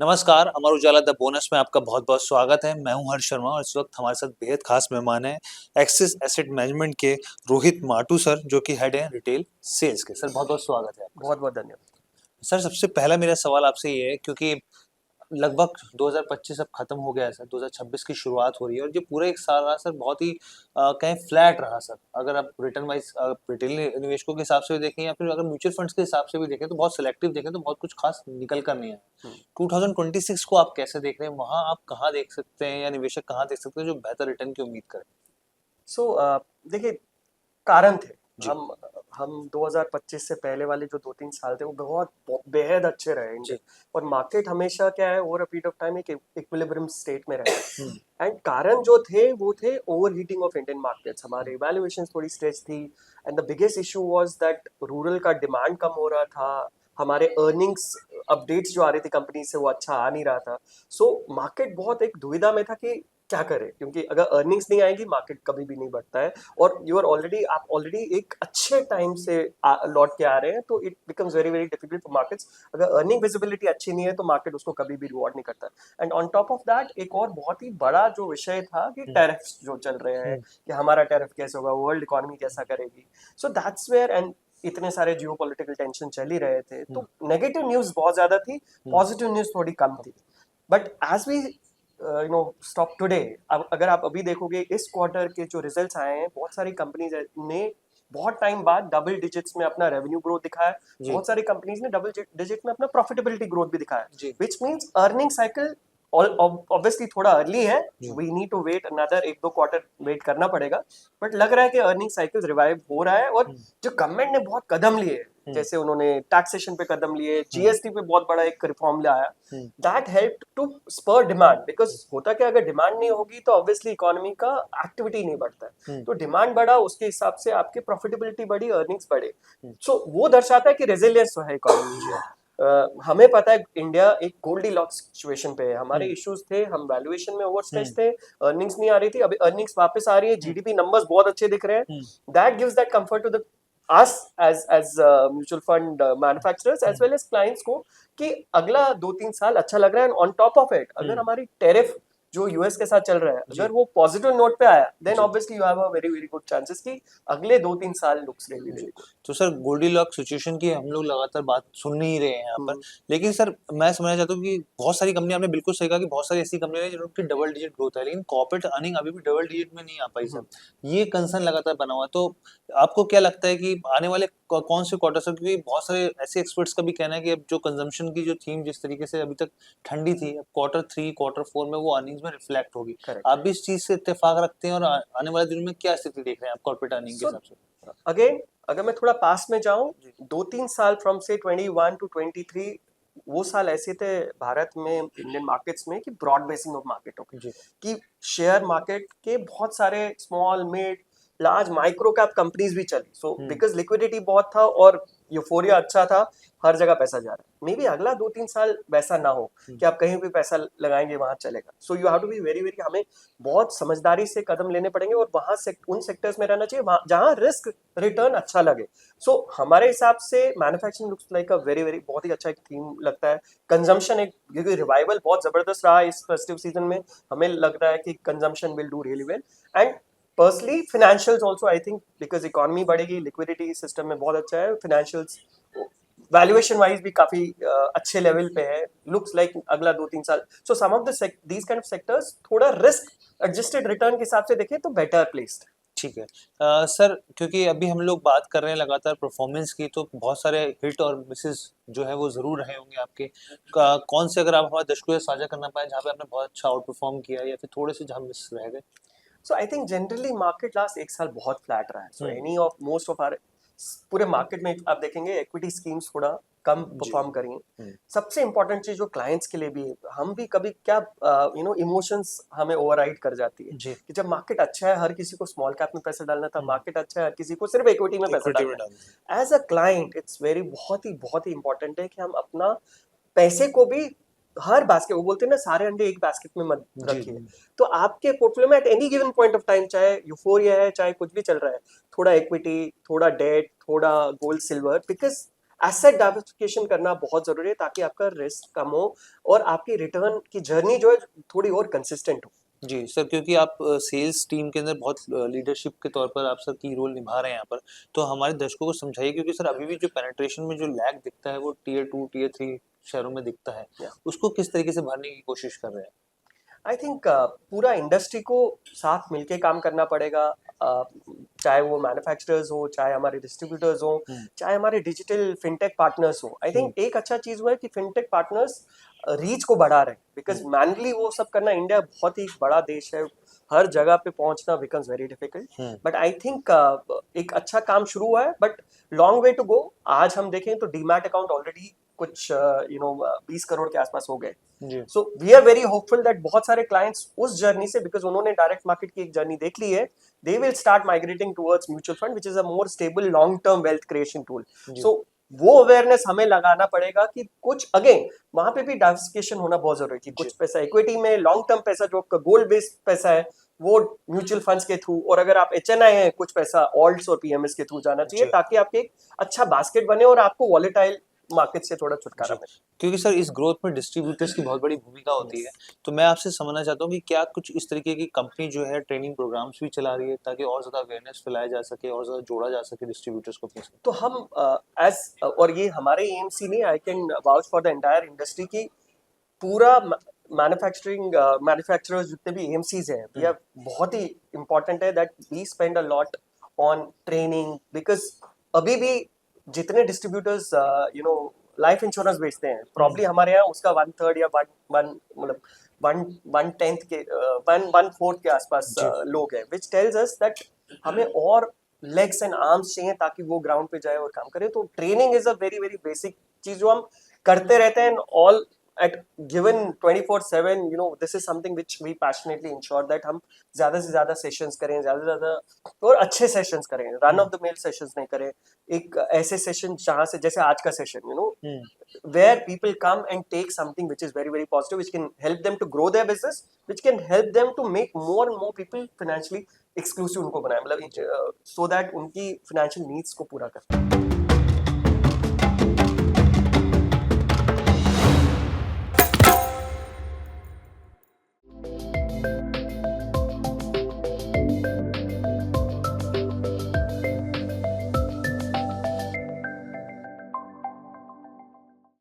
नमस्कार, Amar Ujala the bonus में आपका बहुत-बहुत स्वागत है। मैं हूं हर्ष शर्मा और इस वक्त हमारे साथ बेहद खास मेहमान हैं, एक्सिस एसेट मैनेजमेंट के रोहित माटू सर, जो कि हेड हैं रिटेल सेल्स के। सर बहुत-बहुत स्वागत है आपका। बहुत बहुत धन्यवाद। सर सबसे पहला मेरा सवाल आपसे ये है क्योंकि लगभग 2025 अब खत्म हो गया है सर, 2026 की शुरुआत हो रही है और जो पूरा एक साल रहा सर बहुत ही कहें फ्लैट रहा सर। अगर आप रिटर्न वाइज रिटेल निवेशकों के हिसाब से भी देखें या फिर अगर म्यूचुअल फंड्स के हिसाब से भी देखें तो बहुत सिलेक्टिव देखें तो बहुत कुछ खास निकल कर नहीं आया। हम्म। 2026 को आप कैसे देख रहे हैं? वहां आप कहाँ देख सकते हैं या निवेशक कहाँ देख सकते हैं जो बेहतर रिटर्न की उम्मीद करें? सो देखिए, कारण थे। जी हम 2025 से पहले वाले जो 2-3 साल थे वो बहुत बेहद अच्छे रहे जी। इंडिया। और मार्केट हमेशा क्या है, over a period of time एक इक्विलिब्रियम स्टेट में रहा। एंड कारण जो थे वो थे over heating of Indian markets. हमारे वैल्यूएशन थोड़ी स्ट्रेच थी and the biggest issue was that rural का डिमांड कम हो रहा था। हमारे अर्निंग्स अपडेट्स जो आ रही थी कंपनी से वो अच्छा आ नहीं रहा था। सो मार्केट बहुत एक दुविधा में था कि क्या करें, क्योंकि अगर अर्निंग्स नहीं आएंगी मार्केट कभी भी नहीं बढ़ता है। और आप ऑलरेडी एक अच्छे टाइम से लौट के आ रहे हैं, तो it becomes very very difficult for markets. अगर अर्निंग विजिबिलिटी अच्छी नहीं है तो मार्केट उसको कभी भी रिवॉर्ड नहीं करता। And on top of that एक और बहुत ही बड़ा जो विषय था कि टैरिफ्स जो चल रहे हैं, कि हमारा टैरिफ कैसे होगा, वर्ल्ड इकोनॉमी कैसा करेगी। सो दैट्स वेयर, एंड इतने सारे जियो पॉलिटिकल टेंशन चल ही रहे थे, तो नेगेटिव न्यूज बहुत ज्यादा थी, पॉजिटिव न्यूज थोड़ी कम थी। But as we stop today, अब अगर आप अभी देखोगे इस क्वार्टर के जो रिजल्ट्स आए हैं, बहुत सारी कंपनीज ने बहुत टाइम बाद डबल डिजिट्स में अपना रेवेन्यू ग्रोथ दिखाया। बहुत सारी कंपनीज ने डबल डिजिट में अपना प्रॉफिटेबिलिटी ग्रोथ भी दिखाया, which means earning cycle obviously थोड़ा अर्ली है। We need to wait another 1-2 quarter wait करना पड़ेगा। बट लग रहा है कि अर्निंग साइकिल रिवाइव हो रहा है। और जो गवर्नमेंट ने बहुत कदम लिए, जैसे उन्होंने टैक्सेशन पे कदम लिए, जीएसटी पे बहुत बड़ा एक रिफॉर्म लाया, that help to spur demand. Because होता क्या, अगर डिमांड नहीं होगी तो ऑब्वियसली इकोनॉमी का एक्टिविटी नहीं बढ़ता है। तो डिमांड बढ़ा, उसके हिसाब से आपकी प्रॉफिटेबिलिटी बढ़ी, अर्निंग्स बढ़े। सो वो दर्शाता है कि रेजिलियंस है इकोनॉमी में। हमें पता है इंडिया एक गोल्डी लॉक्स सिचुएशन पे है। हमारे इश्यूज थे, हम वैल्यूएशन में ओवर स्ट्रेच थे, अर्निंग्स नहीं आ रही थी, अभी अर्निंग्स वापस आ रही है, जीडीपी नंबर्स बहुत अच्छे दिख रहे हैं। That gives that comfort to the us as mutual fund manufacturers as well as clients को, कि अगला 2-3 साल अच्छा लग रहा है। ऑन टॉप ऑफ इट, अगर हमारी टेरिफ जो यूएस के साथ चल रहा है, अगर वो पॉजिटिव नोट पे आया, then obviously you have a very very good chances कि अगले 2-3 साल लुक्स रियली वेरी गुड। तो सर गोल्डीलॉक्स सिचुएशन की हम लोग लगातार बात सुन ही रहे हैं यहाँ पर, लेकिन सर मैं समझना चाहता हूँ कि बहुत सारी कंपनी, आपने बिल्कुल सही कहा कि बहुत सारी ऐसी कंपनियां हैं जिनकी डबल डिजिट ग्रोथ है, लेकिन कॉर्पोरेट अर्निंग अभी भी डबल डिजिट में नहीं आ पाई सर। ये कंसर्न लगातार बना हुआ है। तो आपको क्या लगता है कि आने वाले कौन से क्वार्टर, सर क्योंकि बहुत सारे ऐसे एक्सपर्ट्स का भी कहना है कि अब जो कंजम्पशन की जो थीम जिस तरीके से अभी तक ठंडी थी, अब Q3 Q4 में वो अर्निंग्स में रिफ्लेक्ट होगी। आप भी इस चीज से इत्तेफाक रखते हैं और आने वाले दिनों में क्या स्थिति देख रहे हैं आप कॉर्पोरेट अर्निंग के हिसाब से? अगेन, अगर मैं थोड़ा पास में जाऊं, 2-3 साल फ्रॉम से 21 to 23, वो साल ऐसे थे भारत में, इंडियन मार्केट्स में, कि ब्रॉड बेसिंग ऑफ मार्केट हो गई, कि शेयर मार्केट के बहुत सारे small mid large micro cap companies भी चली। सो बिकॉज लिक्विडिटी बहुत था और यूफोरिया अच्छा था, हर जगह पैसा जा रहा है। मे बी अगला 2-3 साल वैसा ना हो कि आप कहीं भी पैसा लगाएंगे वहां चलेगा। So you have to be very very, हमें बहुत समझदारी से कदम लेने पड़ेंगे और वहां से उन सेक्टर्स में रहना चाहिए जहां रिस्क रिटर्न अच्छा लगे। सो हमारे हिसाब से मैन्युफैक्चरिंग लुक्स लाइक अ वेरी वेरी, बहुत ही अच्छा एक थीम लगता है। कंजम्पशन एक, क्योंकि रिवाइवल बहुत जबरदस्त रहा इस फेस्टिव सीजन में, हमें लग रहा है कि consumption will do really well. And personally financials also, I think, because economy बढ़ेगी, लिक्विडिटी सिस्टम में बहुत अच्छा है, फाइनेंशियल्स वैल्यूएशन वाइज भी काफी अच्छे लेवल पे है। लुक्स लाइक अगला 2-3 साल, so some of these kind of sectors थोड़ा रिस्क एडजस्टेड रिटर्न के हिसाब से देखें तो बेटर प्लेस्ड। ठीक है। सर क्योंकि अभी हम लोग बात कर रहे हैं लगातार परफॉर्मेंस की, तो बहुत सारे हिट और मिसेस जो है वो जरूर रहे होंगे आपके। कौन से, अगर आप हमारे दर्शकों से साझा करना पाए, जहाँ पे आपने बहुत अच्छा आउट परफॉर्म किया या फिर थोड़े से जहाँ मिस रह गए? So I think generally market last 1 साल बहुत फ्लैट रहा है। So any of most of our, पूरे मार्केट में आप देखेंगे एक्विटी स्कीम्स थोड़ा कम परफॉर्म करेंगे। सबसे इंपॉर्टेंट चीज जो क्लाइंट्स के लिए भी है, हम भी कभी क्या, इमोशंस हमें ओवरराइड कर जाती है कि जब मार्केट अच्छा है, हर किसी को स्मॉल कैप में पैसा डालना था, मार्केट अच्छा है, हर किसी को सिर्फ इक्विटी में पैसा डालना है। As a client it's very, बहुत ही इंपॉर्टेंट है कि हम अपना पैसे को भी हर बास्केट, वो बोलते हैं ना, सारे अंडे एक बास्केट में मत रखिए। तो आपके पोर्टफोलियो में at any given point of time, चाहे यूफोरिया है, चाहे कुछ भी चल रहा है, थोड़ा इक्विटी, थोड़ा डेट, थोड़ा gold silver, because asset diversification करना बहुत जरूरी है ताकि आपका रिस्क कम हो और आपकी रिटर्न की जर्नी जो है थोड़ी और कंसिस्टेंट हो। जी सर, क्योंकि आप सेल्स टीम के अंदर बहुत लीडरशिप के तौर पर आप सर की रोल निभा रहे हैं यहाँ पर, तो हमारे दर्शकों को समझाइए, क्योंकि सर अभी भी जो पेनिट्रेशन में जो लैग दिखता है वो टियर 2 टियर 3 शहरों में दिखता है, Yeah. उसको किस तरीके से भरने की कोशिश कर रहे हैं? आई थिंक पूरा इंडस्ट्री को साथ मिलके काम करना पड़ेगा, चाहे वो मैन्युफैक्चरर्स हो, चाहे हमारे डिस्ट्रीब्यूटर्स हो, चाहे हमारे डिजिटल फिनटेक पार्टनर्स हो। आई थिंक एक अच्छा चीज हुआ है कि फिनटेक पार्टनर्स रीच को बढ़ा रहे हैं, बिकॉज मैनुअली वो सब करना, इंडिया बहुत ही बड़ा देश है, हर जगह पे पहुंचना becomes very difficult. But I think एक अच्छा काम शुरू हुआ है, but long way to go. आज हम देखें तो डीमैट अकाउंट ऑलरेडी कुछ 20 करोड़ के आसपास हो गए। जी so we are very hopeful that बहुत सारे क्लाइंट्स उस जर्नी से, बिकॉज उन्होंने डायरेक्ट मार्केट की एक जर्नी देख ली है, they will start migrating towards mutual fund which is a more stable long term wealth creation tool. सो वो अवेयरनेस हमें लगाना पड़ेगा कि कुछ अगेन वहां पे भी डाइवर्सिफिकेशन होना बहुत जरूरी है कि कुछ पैसा इक्विटी में, लॉन्ग टर्म पैसा जो आपका गोल्ड बेस्ड पैसा है वो म्यूचुअल फंड्स के थ्रू, और अगर आप एचएनआई है कुछ पैसा ऑल्ट्स और पीएमएस के थ्रू जाना चाहिए, जी। ताकि आपके एक अच्छा बास्केट बने और आपको वॉलेटाइल मार्केट से थोड़ा छुटकारा जी। मिले। क्योंकि सर इस ग्रोथ में डिस्ट्रीब्यूटर्स की बहुत बड़ी भूमिका होती है, तो मैं आपसे समझना चाहता हूँ कि क्या कुछ इस तरीके की कंपनी जो है ट्रेनिंग प्रोग्राम्स भी चला रही है ताकि और ज्यादा अवेयरनेस फैलाया जा सके और ज्यादा जोड़ा जा सके डिस्ट्रीब्यूटर्स को अपने साथ? तो हम एज और ये हमारे एएमसी नहीं, I can vouch for the entire industry की पूरा मैन्युफैक्चरर्स जितने भी एएमसीज हैं, ये बहुत ही इंपॉर्टेंट है that we spend a lot on training, because अभी भी जितने डिस्ट्रीब्यूटर्स लाइफ इंश्योरेंस बेचते हैं, प्रॉब्ली हमारे यहाँ उसका 1/3 या वन मतलब 1/10 के 1/4 के आसपास लोग हैं, विच टेल्स अस दैट हमें और लेग्स एंड आर्म्स चाहिए ताकि वो ग्राउंड पे जाए और काम करे। तो training is a very very basic चीज जो हम करते रहते हैं, all at given 24/7, this is something which we passionately ensure that हम ज्यादा से ज्यादा सेशंस करें, ज्यादा से ज्यादा और अच्छे सेशंस करें, run of the mill sessions नहीं करें। एक ऐसे सेशन जहां से, जैसे आज का session, where people come and take something which is very very positive, which can help them to grow their business, which can help them to make more and more people financially exclusive उनको बनाए, मतलब so that उनकी financial needs को पूरा कर।